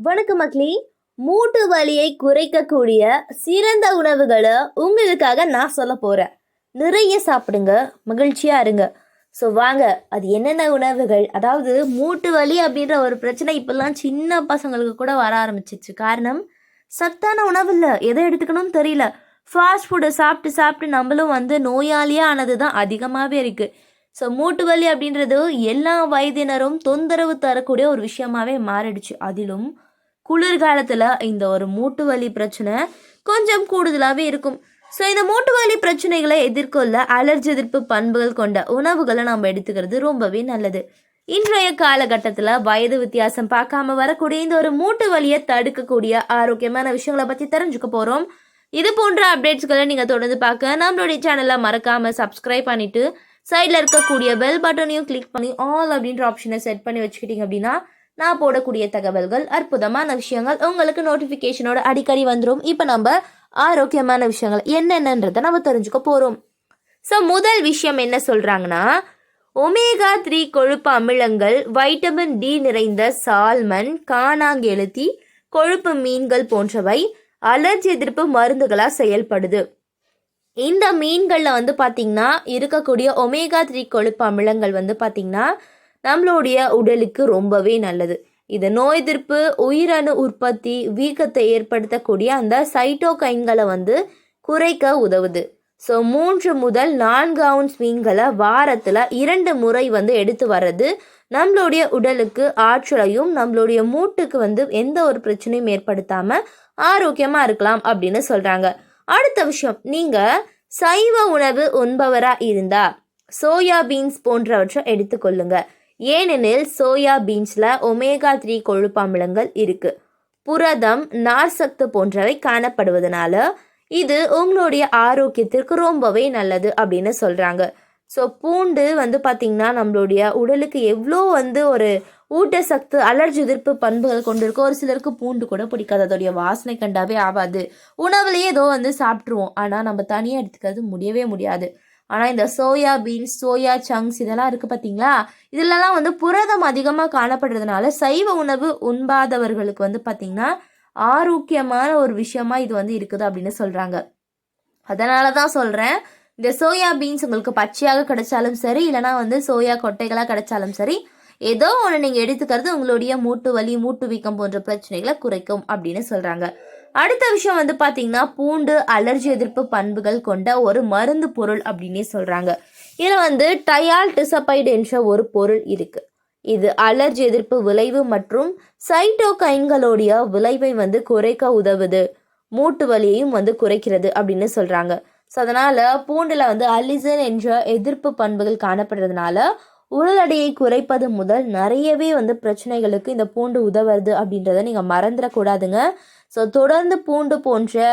வணக்கம் மக்களே. மூட்டு வலியை குறைக்கக்கூடிய சிறந்த உணவுகளை உங்களுக்காக நான் சொல்ல போகிறேன். நிறைய சாப்பிடுங்க, மகிழ்ச்சியாக இருங்க. ஸோ வாங்க, அது என்னென்ன உணவுகள். அதாவது மூட்டு வலி அப்படின்ற ஒரு பிரச்சனை இப்போல்லாம் சின்ன பசங்களுக்கு கூட வர ஆரம்பிச்சிச்சு. காரணம், சத்தான உணவு இல்லை, எதை எடுத்துக்கணும்னு தெரியல. ஃபாஸ்ட் ஃபுட்டை சாப்பிட்டு சாப்பிட்டு நம்மளும் நோயாளியாக ஆனது தான் அதிகமாகவே இருக்குது. ஸோ மூட்டு வலி அப்படின்றது எல்லா வயதினரும் தொந்தரவு தரக்கூடிய ஒரு விஷயமாவே மாறிடுச்சு. அதிலும் குளிர்காலத்தில் இந்த ஒரு மூட்டு வலி பிரச்சனை கொஞ்சம் கூடுதலாகவே இருக்கும். ஸோ இந்த மூட்டு வலி பிரச்சனைகளை எதிர்கொள்ள அலர்ஜி எதிர்ப்பு பண்புகள் கொண்ட உணவுகளை நம்ம எடுத்துக்கிறது ரொம்பவே நல்லது. இன்றைய காலகட்டத்தில் வயது வித்தியாசம் பார்க்காம வரக்கூடிய இந்த ஒரு மூட்டு வலியை தடுக்கக்கூடிய ஆரோக்கியமான விஷயங்களை பற்றி தெரிஞ்சுக்க போகிறோம். இது போன்ற அப்டேட்ஸ்களை நீங்கள் தொடர்ந்து பார்க்க நம்மளுடைய சேனலை மறக்காமல் சப்ஸ்கிரைப் பண்ணிவிட்டு சைடில் இருக்கக்கூடிய பெல் பட்டனையும் கிளிக் பண்ணி ஆல் அப்படின்ற ஆப்ஷனை செட் பண்ணி வச்சுக்கிட்டீங்க அப்படின்னா நான் போடக்கூடிய தகவல்கள், அற்புதமான விஷயங்கள் உங்களுக்கு நோட்டிஃபிகேஷனோட அடிக்கடி வந்துடும். இப்போ நம்ம ஆரோக்கியமான விஷயங்கள் என்னென்னன்றதை நம்ம தெரிஞ்சுக்க போகிறோம். ஸோ முதல் விஷயம் என்ன சொல்கிறாங்கன்னா, ஒமேகா 3 கொழுப்பு அமிலங்கள், வைட்டமின் டி நிறைந்த சால்மன், காணாங்கெழுத்தி, கொழுப்பு மீன்கள் போன்றவை அலர்ஜி எதிர்ப்பு மருந்துகளாக செயல்படுது. இந்த மீன்களில் பார்த்திங்கன்னா இருக்கக்கூடிய ஒமேகா 3 கொழுப்பு அமிலங்கள் பார்த்திங்கன்னா நம்மளுடைய உடலுக்கு ரொம்பவே நல்லது. இது நோய் எதிர்ப்பு, உயிரணு உற்பத்தி, வீக்கத்தை ஏற்படுத்தக்கூடிய அந்த சைட்டோகைன்களை குறைக்க உதவுது. ஸோ 3 முதல் 4 ounce மீன்களை வாரத்தில் 2 முறை எடுத்து வர்றது நம்மளுடைய உடலுக்கு ஆற்றலையும் நம்மளுடைய மூட்டுக்கு எந்த ஒரு பிரச்சனையும் ஏற்படுத்தாமல் ஆரோக்கியமாக இருக்கலாம் அப்படின்னு சொல்கிறாங்க. அடுத்த விஷயம், நீங்கள் சைவ உணவு உண்பவராக இருந்தால் சோயா பீன்ஸ் போன்றவற்றை எடுத்துக்கொள்ளுங்க. ஏனெனில் சோயா பீன்ஸில் ஒமேகா 3 கொழுப்பு அமிலங்கள் இருக்குது. புரதம், நார்சத்து போன்றவை காணப்படுவதனால இது உங்களுடைய ஆரோக்கியத்திற்கு ரொம்பவே நல்லது அப்படின்னு சொல்கிறாங்க. ஸோ பூண்டு பார்த்திங்கன்னா நம்மளுடைய உடலுக்கு எவ்வளோ ஒரு ஊட்டச்சத்து, அலர்ஜி எதிர்ப்பு பண்புகள் கொண்டு இருக்கும். ஒரு சிலருக்கு பூண்டு கூட பிடிக்காது, அதோடைய வாசனை கண்டாவே ஆகாது. உணவுலேயே ஏதோ சாப்பிட்ருவோம், ஆனால் நம்ம தனியாக எடுத்துக்கிறது முடியவே முடியாது. ஆனால் இந்த சோயா பீன்ஸ், சோயா சங்க்ஸ் இதெல்லாம் இருக்குது பார்த்தீங்களா, இதிலெல்லாம் புரதம் அதிகமாக காணப்படுறதுனால சைவ உணவு உண்பாதவர்களுக்கு பார்த்திங்கன்னா ஆரோக்கியமான ஒரு விஷயமா இது இருக்குது அப்படின்னு சொல்கிறாங்க. அதனால தான் சொல்கிறேன், இந்த சோயா பீன்ஸ் உங்களுக்கு பச்சையாக கிடைச்சாலும் சரி, இல்லைனா சோயா கொட்டைகளாக கிடைச்சாலும் சரி, ஏதோ ஒன்று நீங்கள் எடுத்துக்கிறது உங்களுடைய மூட்டு வலி, மூட்டு வீக்கம் போன்ற பிரச்சனைகளை குறைக்கும் அப்படின்னு சொல்கிறாங்க. அடுத்த விஷயம் பார்த்தீங்கன்னா, பூண்டு அலர்ஜி எதிர்ப்பு பண்புகள் கொண்ட ஒரு மருந்து பொருள் அப்படின்னே சொல்கிறாங்க. இதில் டயால்டிசபைடு என்ற ஒரு பொருள் இருக்குது. இது அலர்ஜி எதிர்ப்பு விளைவு மற்றும் சைட்டோகைன்களுடைய விளைவை குறைக்க உதவுது. மூட்டு வலியையும் குறைக்கிறது அப்படின்னு சொல்கிறாங்க. ஸோ அதனால் பூண்டில் அலிசன் என்ற எதிர்ப்பு பண்புகள் காணப்படுறதுனால உடல் எடையை குறைப்பது முதல் நிறையவே பிரச்சனைகளுக்கு இந்த பூண்டு உதவுறது அப்படின்றத நீங்கள் மறந்துடக்கூடாதுங்க. ஸோ தொடர்ந்து பூண்டு போன்ற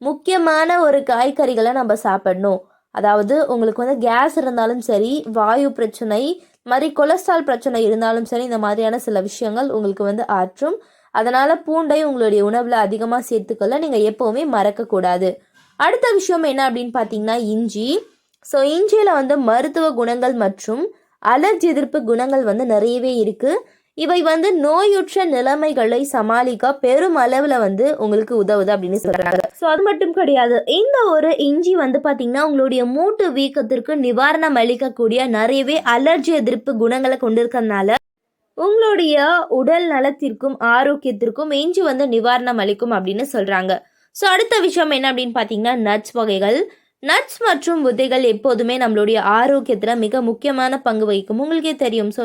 முக்கியமான ஒரு காய்கறிகளை நம்ம சாப்பிடணும். அதாவது உங்களுக்கு கேஸ் இருந்தாலும் சரி, வாயு பிரச்சனை மாதிரி கொலஸ்ட்ரால் பிரச்சனை இருந்தாலும் சரி, இந்த மாதிரியான சில விஷயங்கள் உங்களுக்கு ஆற்றும். அதனால் பூண்டை உங்களுடைய உணவில் அதிகமாக சேர்த்துக்கொள்ள நீங்கள் எப்போவுமே மறக்கக்கூடாது. அடுத்த விஷயம் என்ன அப்படின்னு பார்த்தீங்கன்னா, இஞ்சி. ஸோ இஞ்சியில் மருத்துவ குணங்கள் மற்றும் அலர்ஜி எதிர்ப்பு குணங்கள் நிறையவே இருக்குது. இவை நோயுற்ற நிலைமைகளை சமாளிக்க பெரும் அளவில் உங்களுக்கு உதவுது அப்படின்னு சொல்கிறாங்க. ஸோ அது மட்டும் கிடையாது, இந்த ஒரு இஞ்சி பார்த்தீங்கன்னா உங்களுடைய மூட்டு வீக்கத்திற்கு நிவாரணம் அளிக்கக்கூடிய நிறையவே அலர்ஜி எதிர்ப்பு குணங்களை கொண்டிருக்கிறதுனால உங்களுடைய உடல் நலத்திற்கும் ஆரோக்கியத்திற்கும் இஞ்சி நிவாரணம் அளிக்கும் அப்படின்னு சொல்கிறாங்க. ஸோ அடுத்த விஷயம் என்ன அப்படின்னு பார்த்தீங்கன்னா, நட்ஸ் வகைகள். நட்ஸ் மற்றும் விதைகள் எப்போதுமே நம்மளுடைய ஆரோக்கியத்தில் மிக முக்கியமான பங்கு வகிக்கும், உங்களுக்கே தெரியும். ஸோ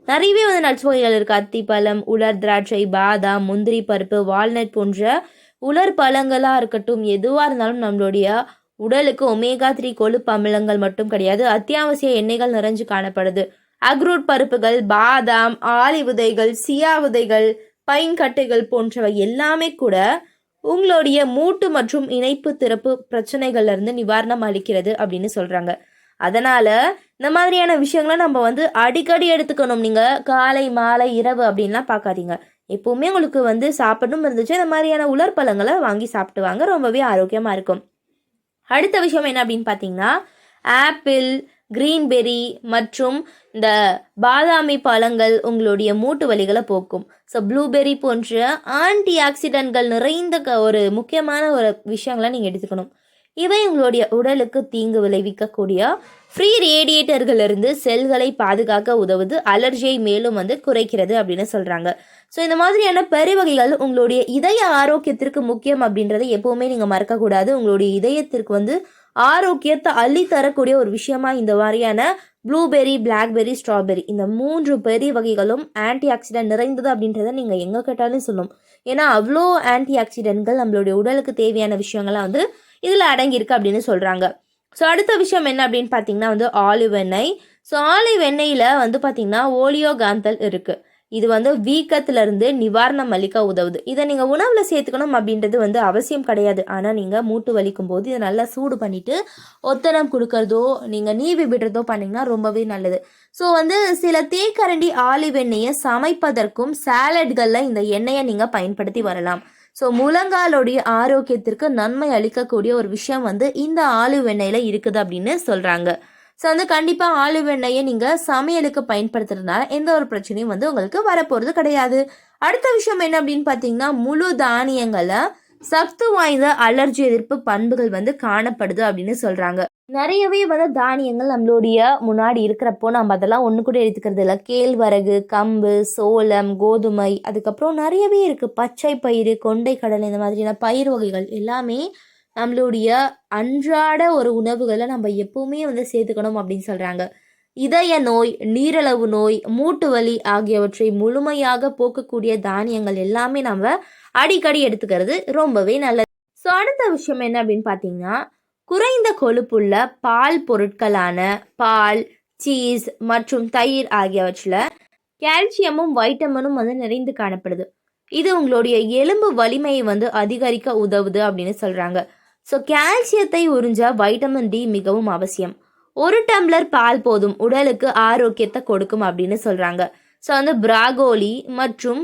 நிறையவே நட்ஸ் வகைகள் இருக்குது. அத்திப்பழம், உலர் திராட்சை, பாதாம், முந்திரி பருப்பு, வால்நட் போன்ற உலர் பழங்களாக இருக்கட்டும், எதுவாக இருந்தாலும் நம்மளுடைய உடலுக்கு ஒமேகா 3 கொழுப்பு அமிலங்கள் மட்டும் கிடையாது, அத்தியாவசிய எண்ணெய்கள் நிறைஞ்சு காணப்படுது. அக்ரூட் பருப்புகள், பாதாம், ஆளி விதைகள், சியா விதைகள், பைன்கட்டைகள் போன்றவை எல்லாமே கூட உங்களுடைய மூட்டு மற்றும் இணைப்பு திறப்பு பிரச்சனைகள்லேருந்து நிவாரணம் அளிக்கிறது அப்படின்னு சொல்கிறாங்க. அதனால் இந்த மாதிரியான விஷயங்களை நம்ம அடிக்கடி எடுத்துக்கணும். நீங்கள் காலை, மாலை, இரவு அப்படின்லாம் பார்க்காதீங்க. எப்போவுமே உங்களுக்கு சாப்பிடணும் இருந்துச்சு, இந்த மாதிரியான உலர் பழங்களை வாங்கி சாப்பிட்டு வாங்க, ரொம்பவே ஆரோக்கியமாக இருக்கும். அடுத்த விஷயம் என்ன அப்படின்னு பார்த்தீங்கன்னா, ஆப்பிள், கிரீன்பெர்ரி மற்றும் இந்த பாதாமி பழங்கள் உங்களுடைய மூட்டு வலிகளை போக்கும். ஸோ ப்ளூபெர்ரி போன்ற ஆன்டி ஆக்சிடென்ட்கள் நிறைந்த ஒரு முக்கியமான ஒரு விஷயங்களை நீங்கள் எடுத்துக்கணும். இவை உங்களுடைய உடலுக்கு தீங்கு விளைவிக்கக்கூடிய ஃப்ரீ ரேடியேட்டர்களிலிருந்து செல்களை பாதுகாக்க உதவுது, அலர்ஜியை மேலும் குறைக்கிறது அப்படின்னு சொல்கிறாங்க. ஸோ இந்த மாதிரியான பெருவகைகள் உங்களுடைய இதய ஆரோக்கியத்திற்கு முக்கியம் அப்படின்றத எப்போவுமே நீங்கள் மறக்கக்கூடாது. உங்களுடைய இதயத்திற்கு ஆரோக்கியத்தை அள்ளி தரக்கூடிய ஒரு விஷயமா இந்த மாதிரியான ப்ளூபெர்ரி, பிளாக்பெர்ரி, ஸ்ட்ராபெர்ரி இந்த 3 பெரி வகைகளும் ஆன்டி ஆக்சிடென்ட் நிறைந்தது அப்படின்றத நீங்கள் எங்கே கேட்டாலும் சொல்லணும். ஏன்னா அவ்வளோ ஆன்டி ஆக்சிடென்ட்கள் நம்மளுடைய உடலுக்கு தேவையான விஷயங்கள்லாம் இதில் அடங்கியிருக்கு அப்படின்னு சொல்கிறாங்க. ஸோ அடுத்த விஷயம் என்ன அப்படின்னு பார்த்தீங்கன்னா ஆலிவ் எண்ணெய். ஸோ ஆலிவ் எண்ணெயில் பார்த்தீங்கன்னா ஓலியோகாந்தல் இருக்குது. இது வீக்கத்திலிருந்து நிவாரணம் அளிக்க உதவுது. இதை நீங்கள் உணவில் சேர்த்துக்கணும் அப்படின்றது அவசியம் கிடையாது. ஆனால் நீங்கள் மூட்டு வலிக்கும் போது இதை நல்லா சூடு பண்ணிவிட்டு ஒத்தடம் கொடுக்கறதோ நீங்கள் நீவி விடுறதோ பண்ணிங்கன்னா ரொம்பவே நல்லது. ஸோ சில தேக்கரண்டி ஆலிவ் எண்ணெயை சமைப்பதற்கும் சாலட்களில் இந்த எண்ணெயை நீங்கள் பயன்படுத்தி வரலாம். ஸோ முழங்காலுடைய ஆரோக்கியத்திற்கு நன்மை அளிக்கக்கூடிய ஒரு விஷயம் இந்த ஆலிவ் எண்ணெயில் இருக்குது அப்படின்னு சொல்கிறாங்க. ஸோ கண்டிப்பாக ஆலிவ் எண்ணெயை நீங்கள் சமையலுக்கு பயன்படுத்துறதுனால எந்த ஒரு பிரச்சனையும் உங்களுக்கு வரப்போகிறது கிடையாது. அடுத்த விஷயம் என்ன அப்படின்னு பார்த்தீங்கன்னா, முழு தானியங்களை சத்து வாய்ந்த அலர்ஜி எதிர்ப்பு பண்புகள் காணப்படுது அப்படின்னு சொல்கிறாங்க. நிறையவே தானியங்கள் நம்மளுடைய முன்னாடி இருக்கிறப்போ நம்ம அதெல்லாம் ஒன்று கூட எடுத்துக்கிறது இல்லை. கேழ்வரகு, கம்பு, சோளம், கோதுமை, அதுக்கப்புறம் நிறையவே இருக்குது. பச்சை பயிறு, கொண்டை கடலை, இந்த மாதிரியான பயிர் வகைகள் எல்லாமே நம்மளுடைய அன்றாட ஒரு உணவுகளை நம்ம எப்பவுமே சேர்த்துக்கணும் அப்படின்னு சொல்கிறாங்க. இதய நோய், நீரிழிவு நோய், மூட்டு வலி ஆகியவற்றை முழுமையாக போக்கக்கூடிய தானியங்கள் எல்லாமே நம்ம அடிக்கடி எடுத்துக்கிறது ரொம்பவே நல்லது. ஸோ அடுத்த விஷயம் என்ன அப்படின்னு பார்த்தீங்கன்னா, குறைந்த கொழுப்புள்ள பால் பொருட்களான பால், சீஸ் மற்றும் தயிர் ஆகியவற்றில் கால்சியமும் வைட்டமினும் நிறைந்து காணப்படுது. இது உங்களுடைய எலும்பு வலிமையை அதிகரிக்க உதவுது அப்படின்னு சொல்கிறாங்க. ஸோ கால்சியத்தை உறிஞ்ச வைட்டமின் டி மிகவும் அவசியம். 1 டம்ளர் பால் போதும் உடலுக்கு ஆரோக்கியத்தை கொடுக்கும் அப்படின்னு சொல்கிறாங்க. ஸோ பிராகோலி மற்றும்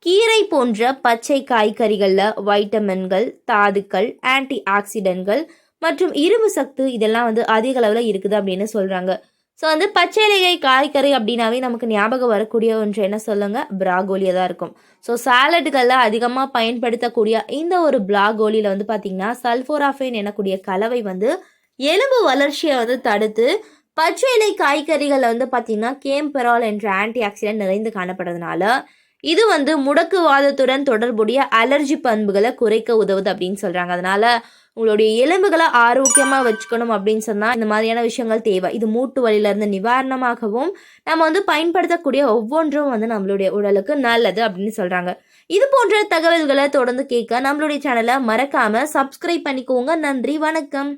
கீரை போன்ற பச்சை காய்கறிகளில் வைட்டமின்கள், தாதுக்கள், ஆன்டி ஆக்சிடென்ட்கள் மற்றும் இரும்பு சத்து இதெல்லாம் அதிக அளவில் இருக்குது அப்படின்னு சொல்கிறாங்க. ஸோ பச்சை இலை காய்கறி அப்படின்னாவே நமக்கு ஞாபகம் வரக்கூடிய ஒன்று என்ன சொல்லுங்க, பிராகோலியாக தான் இருக்கும். ஸோ சாலட்டுகளில் அதிகமாக பயன்படுத்தக்கூடிய இந்த ஒரு பிராகோலியில் பார்த்தீங்கன்னா சல்ஃபோராஃபைன் எனக்கூடிய கலவை எலும்பு வளர்ச்சியை தடுத்து, பச்சை இலை காய்கறிகளில் பார்த்தீங்கன்னா கேம்பெரால் என்ற ஆன்டி ஆக்சிடென்ட் நிறைந்து காணப்படுறதுனால இது முடக்குவாதத்துடன் தொடர்புடைய அலர்ஜி பண்புகளை குறைக்க உதவுது அப்படின்னு சொல்கிறாங்க. அதனால உங்களுடைய எலும்புகளை ஆரோக்கியமாக வச்சுக்கணும் அப்படின்னு சொன்னால் இந்த மாதிரியான விஷயங்கள் தேவை. இது மூட்டு வலியிலேருந்து நிவாரணமாகவும் நம்ம பயன்படுத்தக்கூடிய ஒவ்வொன்றும் நம்மளுடைய உடலுக்கு நல்லது அப்படின்னு சொல்கிறாங்க. இது போன்ற தகவல்களை தொடர்ந்து கேட்க நம்மளுடைய சேனலை மறக்காமல் சப்ஸ்கிரைப் பண்ணிக்கோங்க. நன்றி, வணக்கம்.